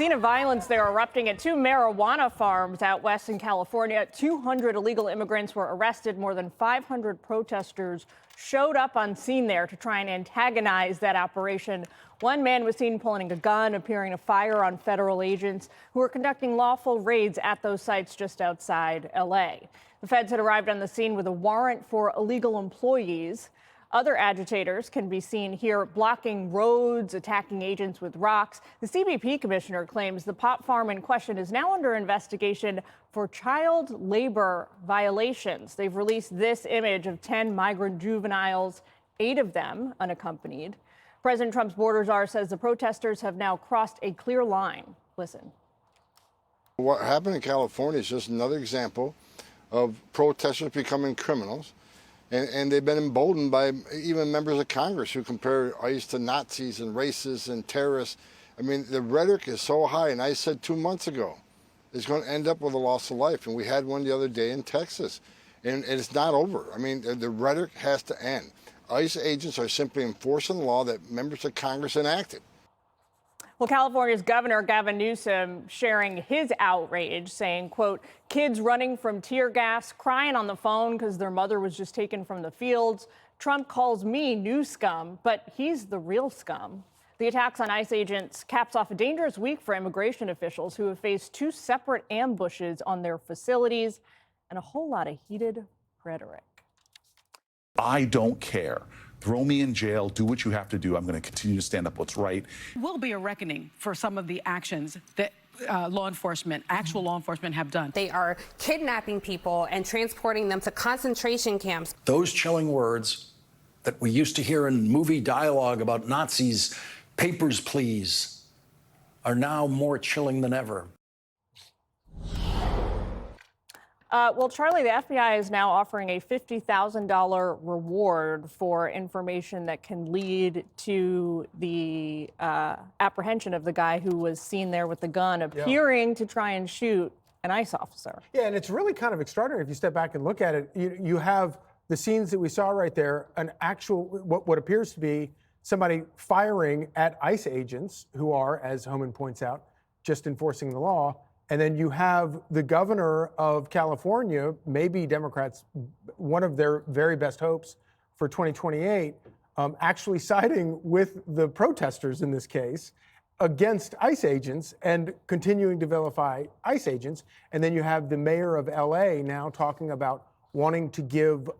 scene of violence there erupting at two marijuana farms out west in California. 200 illegal immigrants were arrested. More than 500 protesters showed up on scene there to try and antagonize that operation. One man was seen pulling a gun, appearing to fire on federal agents who were conducting lawful raids at those sites just outside L.A. The feds had arrived on the scene with a warrant for illegal employees. Other agitators can be seen here blocking roads, attacking agents with rocks. The CBP commissioner claims the pot farm in question is now under investigation for child labor violations. They've released this image of 10 migrant juveniles, 8 of them unaccompanied. President Trump's border czar says the protesters have now crossed a clear line. Listen. What happened in California is just another example of protesters becoming criminals. And they've been emboldened by even members of Congress who compare ICE to Nazis and racists and terrorists. I mean, the rhetoric is so high. And I said 2 months ago, it's going to end up with a loss of life. And we had one the other day in Texas. And it's not over. I mean, the rhetoric has to end. ICE agents are simply enforcing the law that members of Congress enacted. Well, California's Governor Gavin Newsom sharing his outrage, saying, quote, kids running from tear gas, crying on the phone because their mother was just taken from the fields. Trump calls me new scum, but he's the real scum. The attacks on ICE agents caps off a dangerous week for immigration officials who have faced 2 separate ambushes on their facilities and a whole lot of heated rhetoric. I don't care. Throw me in jail, do what you have to do. I'm going to continue to stand up what's right. Will be a reckoning for some of the actions that actual law enforcement have done. They are kidnapping people and transporting them to concentration camps. Those chilling words that we used to hear in movie dialogue about Nazis, papers please, are now more chilling than ever. Well, Charlie, the FBI is now offering a $50,000 reward for information that can lead to the apprehension of the guy who was seen there with the gun, appearing to try and shoot an ICE officer. Yeah, and it's really kind of extraordinary if you step back and look at it. You have the scenes that we saw right there, an actual, what appears to be somebody firing at ICE agents who are, as Homan points out, just enforcing the law. And then you have the governor of California, maybe Democrats, one of their very best hopes for 2028, actually siding with the protesters in this case against ICE agents and continuing to vilify ICE agents. And then you have the mayor of LA now talking about wanting to give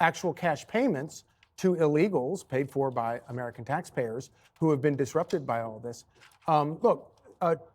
actual cash payments to illegals paid for by American taxpayers who have been disrupted by all this. Look,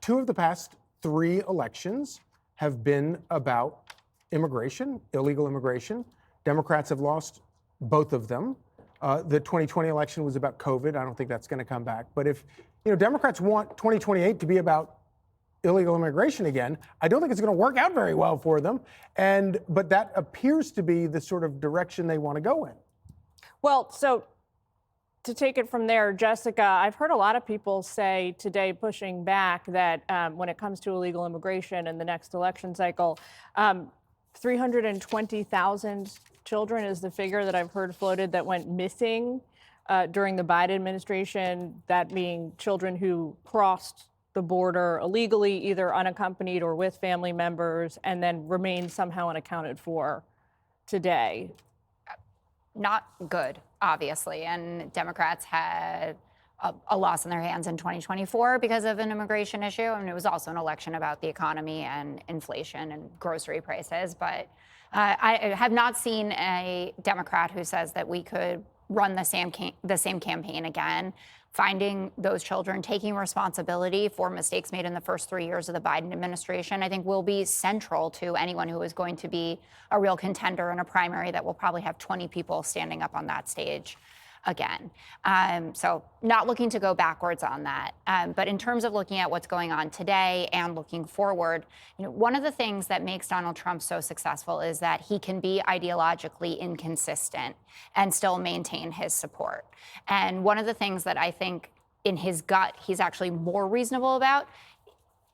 2 of the past 3 elections have been about immigration, illegal immigration. Democrats have lost both of them. The 2020 election was about COVID. I don't think that's going to come back. But if Democrats want 2028 to be about illegal immigration again, I don't think it's going to work out very well for them. But that appears to be the sort of direction they want to go in. Well, so to take it from there, Jessica, I've heard a lot of people say today, pushing back, that when it comes to illegal immigration in the next election cycle, 320,000 children is the figure that I've heard floated that went missing during the Biden administration, that being children who crossed the border illegally, either unaccompanied or with family members, and then remain somehow unaccounted for today. Not good, obviously, and Democrats had a loss in their hands in 2024 because of an immigration issue. I mean, it was also an election about the economy and inflation and grocery prices. But I have not seen a Democrat who says that we could run the same campaign again. Finding those children, taking responsibility for mistakes made in the first 3 years of the Biden administration, I think will be central to anyone who is going to be a real contender in a primary that will probably have 20 people standing up on that stage again. So not looking to go backwards on that. But in terms of looking at what's going on today and looking forward, one of the things that makes Donald Trump so successful is that he can be ideologically inconsistent and still maintain his support. And one of the things that I think in his gut he's actually more reasonable about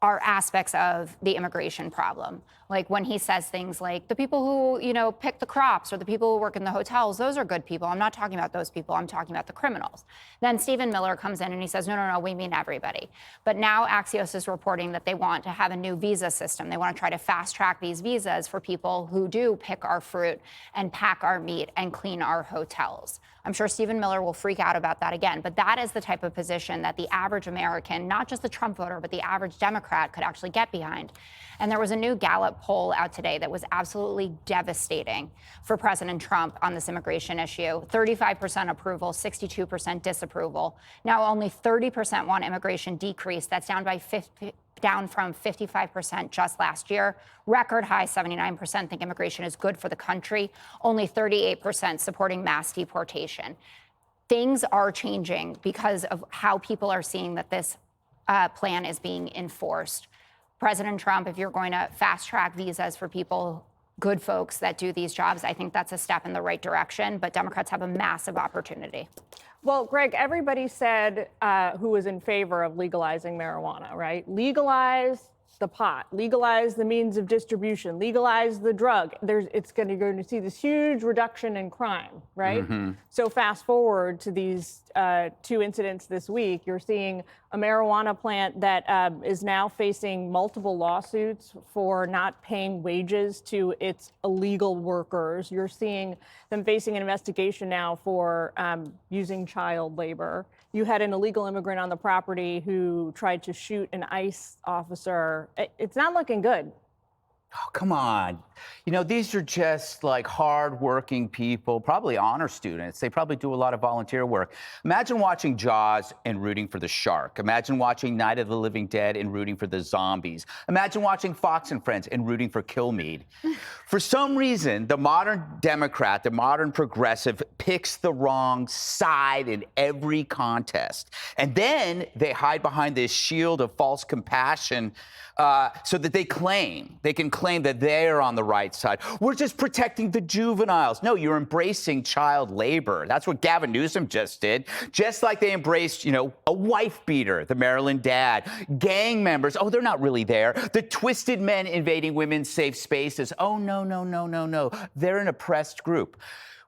are aspects of the immigration problem. Like when he says things like the people who, pick the crops or the people who work in the hotels, those are good people. I'm not talking about those people. I'm talking about the criminals. Then Stephen Miller comes in and he says, no, we mean everybody. But now Axios is reporting that they want to have a new visa system. They want to try to fast track these visas for people who do pick our fruit and pack our meat and clean our hotels. I'm sure Stephen Miller will freak out about that again, but that is the type of position that the average American, not just the Trump voter, but the average Democrat could actually get behind. And there was a new Gallup poll out today that was absolutely devastating for President Trump on this immigration issue. 35% approval, 62% disapproval. Now only 30% want immigration decrease. That's down from 55% just last year. Record high 79% think immigration is good for the country. Only 38% supporting mass deportation. Things are changing because of how people are seeing that this plan is being enforced. President Trump, if you're going to fast track visas for people, good folks that do these jobs, I think that's a step in the right direction. But Democrats have a massive opportunity. Well, Greg, everybody said who was in favor of legalizing marijuana, right? Legalize the pot, legalize the means of distribution, legalize the drug. It's going to see this huge reduction in crime, right? So fast forward to these two incidents this week, you're seeing a marijuana plant that is now facing multiple lawsuits for not paying wages to its illegal workers. You're seeing them facing an investigation now for using child labor. You had an illegal immigrant on the property who tried to shoot an ICE officer. It's not looking good. Oh, come on. These are just like hard-working people, probably honor students. They probably do a lot of volunteer work. Imagine watching Jaws and rooting for the shark. Imagine watching Night of the Living Dead and rooting for the zombies. Imagine watching Fox and Friends and rooting for Killmead. For some reason, the modern Democrat, the modern progressive, picks the wrong side in every contest. And then they hide behind this shield of false compassion so that they can claim that they're on the right side. We're just protecting the juveniles. No, you're embracing child labor. That's what Gavin Newsom just did. Just like they embraced, a wife beater, the Maryland dad, gang members. Oh, they're not really there. The twisted men invading women's safe spaces. Oh, no. They're an oppressed group.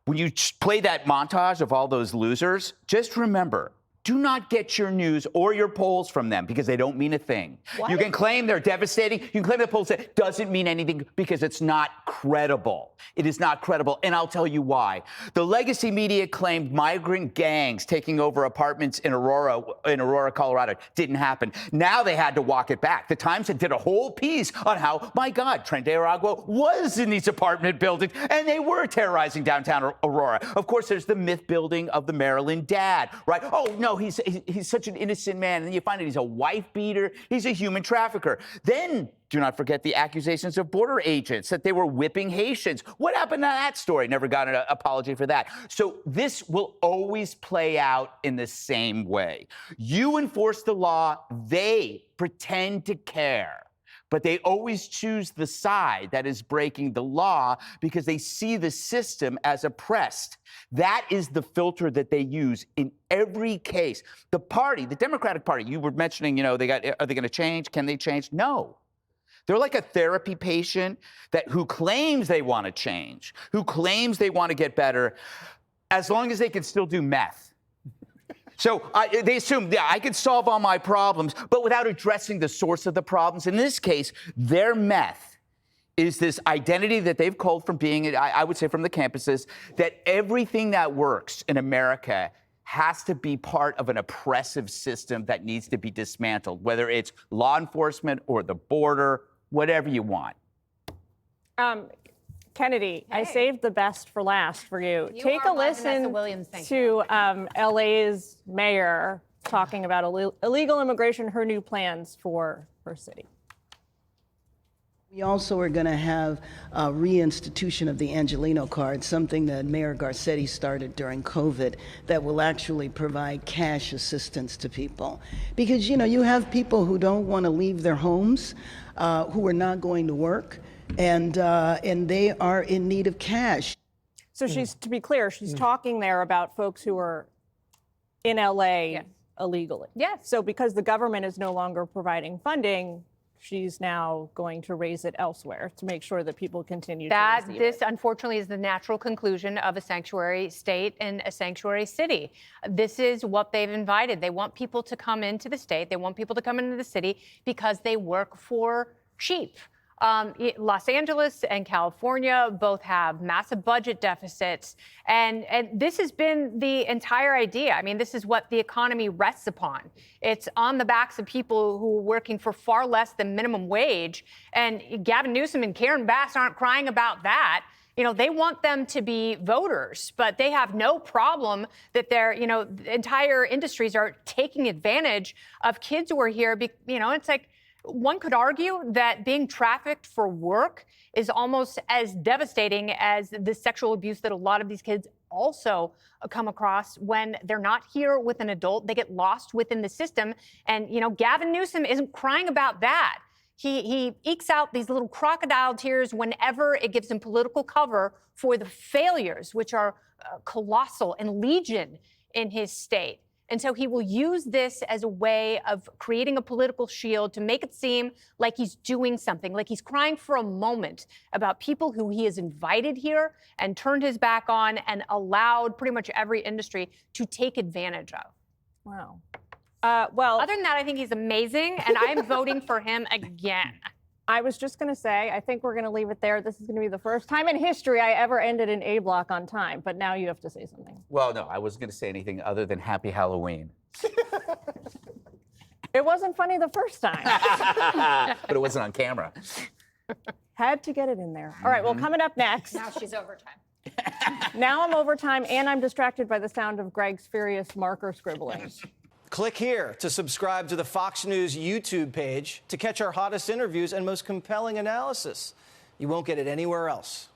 When you play that montage of all those losers, just remember, do not get your news or your polls from them because they don't mean a thing. What? You can claim they're devastating. You can claim the polls that doesn't mean anything because it's not credible. It is not credible. And I'll tell you why. The legacy media claimed migrant gangs taking over apartments in Aurora, Colorado. Didn't happen. Now they had to walk it back. The Times did a whole piece on how, my God, Tren de Aragua was in these apartment buildings and they were terrorizing downtown Aurora. Of course, there's the myth building of the Maryland dad, right? Oh, no. He's such an innocent man. And then you find out he's a wife beater. He's a human trafficker. Then do not forget the accusations of border agents that they were whipping Haitians. What happened to that story? Never got an apology for that. So this will always play out in the same way. You enforce the law. They pretend to care. But they always choose the side that is breaking the law because they see the system as oppressed. That is the filter that they use in every case. The party, the Democratic Party, you were mentioning, are they going to change? Can they change? No. They're like a therapy patient who claims they want to change, who claims they want to get better, as long as they can still do meth. So they assume, I could solve all my problems, but without addressing the source of the problems. In this case, their meth is this identity that they've culled from being, I would say from the campuses, that everything that works in America has to be part of an oppressive system that needs to be dismantled, whether it's law enforcement or the border, whatever you want. Kennedy, hey. I saved the best for last for you. Take a listen to LA's mayor talking about illegal immigration, her new plans for her city. We also are going to have a reinstitution of the Angelino card, something that Mayor Garcetti started during COVID that will actually provide cash assistance to people. Because, you have people who don't want to leave their homes, who are not going to work, and they are in need of cash. So to be clear, she's talking there about folks who are in LA illegally. Yes. So because the government is no longer providing funding, she's now going to raise it elsewhere to make sure that people continue that to receive this it. unfortunately is the natural conclusion of a sanctuary state and a sanctuary city. This is what they've invited. They want people to come into the state. They want people to come into the city because they work for cheap. Los Angeles and California both have massive budget deficits. And this has been the entire idea. I mean, this is what the economy rests upon. It's on the backs of people who are working for far less than minimum wage. And Gavin Newsom and Karen Bass aren't crying about that. You know, they want them to be voters, but they have no problem that their, entire industries are taking advantage of kids who are here. It's like, one could argue that being trafficked for work is almost as devastating as the sexual abuse that a lot of these kids also come across when they're not here with an adult. They get lost within the system. And, Gavin Newsom isn't crying about that. He ekes out these little crocodile tears whenever it gives him political cover for the failures, which are colossal and legion in his state. And so he will use this as a way of creating a political shield to make it seem like he's doing something, like he's crying for a moment about people who he has invited here and turned his back on and allowed pretty much every industry to take advantage of. Wow. Other than that, I think he's amazing, and I am voting for him again. I was just going to say, I think we're going to leave it there. This is going to be the first time in history I ever ended an A block on time, but now you have to say something. Well, no, I wasn't going to say anything other than Happy Halloween. It wasn't funny the first time. But it wasn't on camera. Had to get it in there. All right, well, coming up next. Now she's overtime. Now I'm overtime, and I'm distracted by the sound of Greg's furious marker scribbling. Click here to subscribe to the Fox News YouTube page to catch our hottest interviews and most compelling analysis. You won't get it anywhere else.